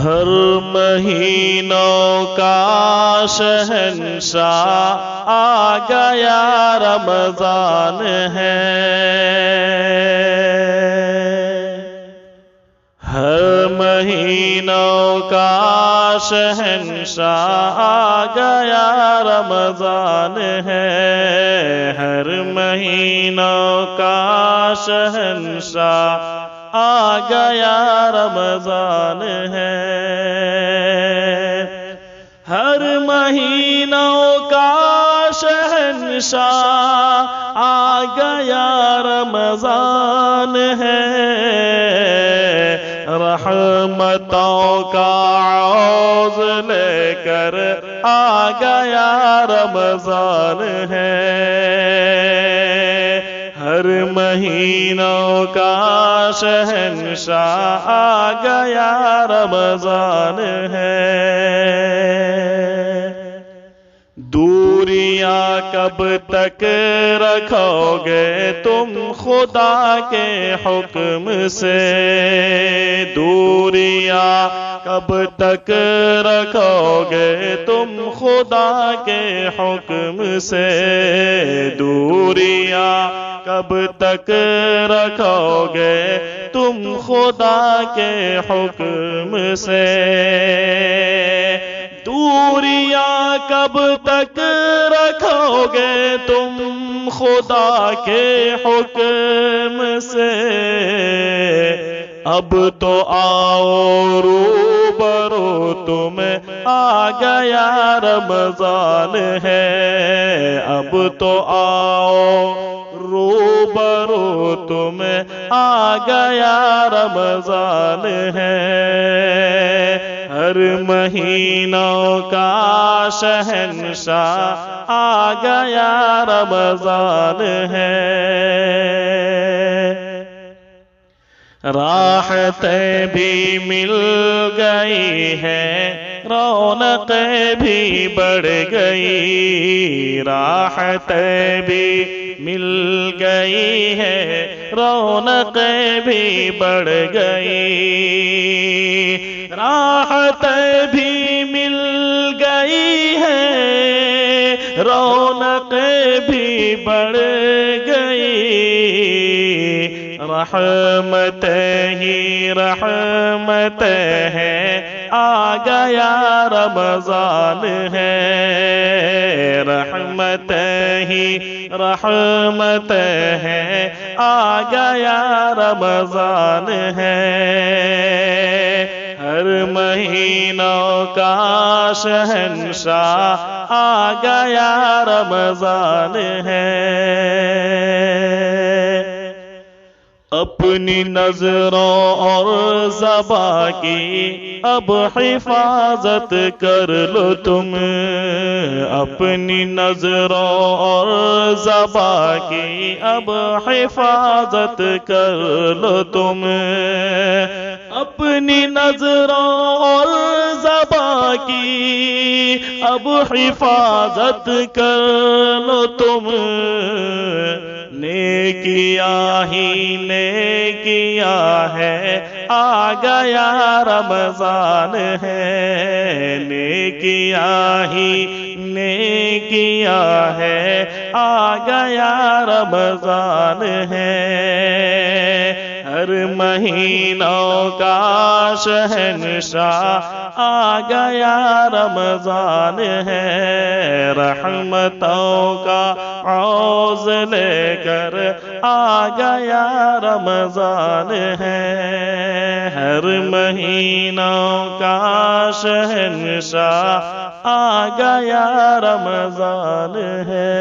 ہر مہینوں کا شہنشاہ آ گیا رمضان ہے، ہر مہینوں کا شہنشاہ آ گیا رمضان ہے، ہر مہینوں کا شہنشاہ آ گیا رمضان ہے، ہر مہینوں کا شہنشاہ آ گیا رمضان ہے، رحمتوں کا عوض لے کر آ گیا رمضان ہے، ہر مہینوں کا شہنشاہ آ گیا رمضان ہے۔ دوریاں کب تک رکھو گے تم خدا کے حکم سے، دوریاں کب تک رکھو گے تم خدا کے حکم سے، دوریاں کب تک رکھو گے تم خدا کے حکم سے، دوریاں کب تک رکھو گے تم خدا کے حکم سے، اب تو آؤ روبرو تمہیں آ گیا رمضان ہے، اب تو آؤ روبرو تمہیں آ گیا رمضان ہے، ہر مہینوں کا شہنشاہ آ گیا رمضان ہے، راحتیں بھی مل گئی ہیں، رونقیں بھی بڑھ گئی، راحتیں بھی مل گئی ہیں، رونقیں بھی بڑھ گئی، راحتیں بھی مل گئی ہیں، رونقیں بھی بڑھ گئی، رحمتیں ہی رحمتیں ہیں، آ گیا رمضان ہے، رحمتیں ہی رحمتیں ہیں، آ گیا رمضان ہے، ہر مہینوں کا شہنشاہ آ گیا رمضان ہے، اپنی نظروں اور زبان کی اب حفاظت کر لو تم، اپنی نظروں اور زبان کی اب حفاظت کر لو تم، اپنی نظروں اور زبان کی اب حفاظت کر لو تم، نیکیاں ہی نیکیاں ہے، آ گیا رمضان ہے، نیکیاں ہی نیکیاں ہے، آ گیا رمضان ہے، ہر مہینوں کا شہنشاہ آ گیا رمضان ہے، رحمتوں کا عوض لے کر آ گیا رمضان ہے، ہر مہینوں کا شہنشاہ آ گیا رمضان ہے۔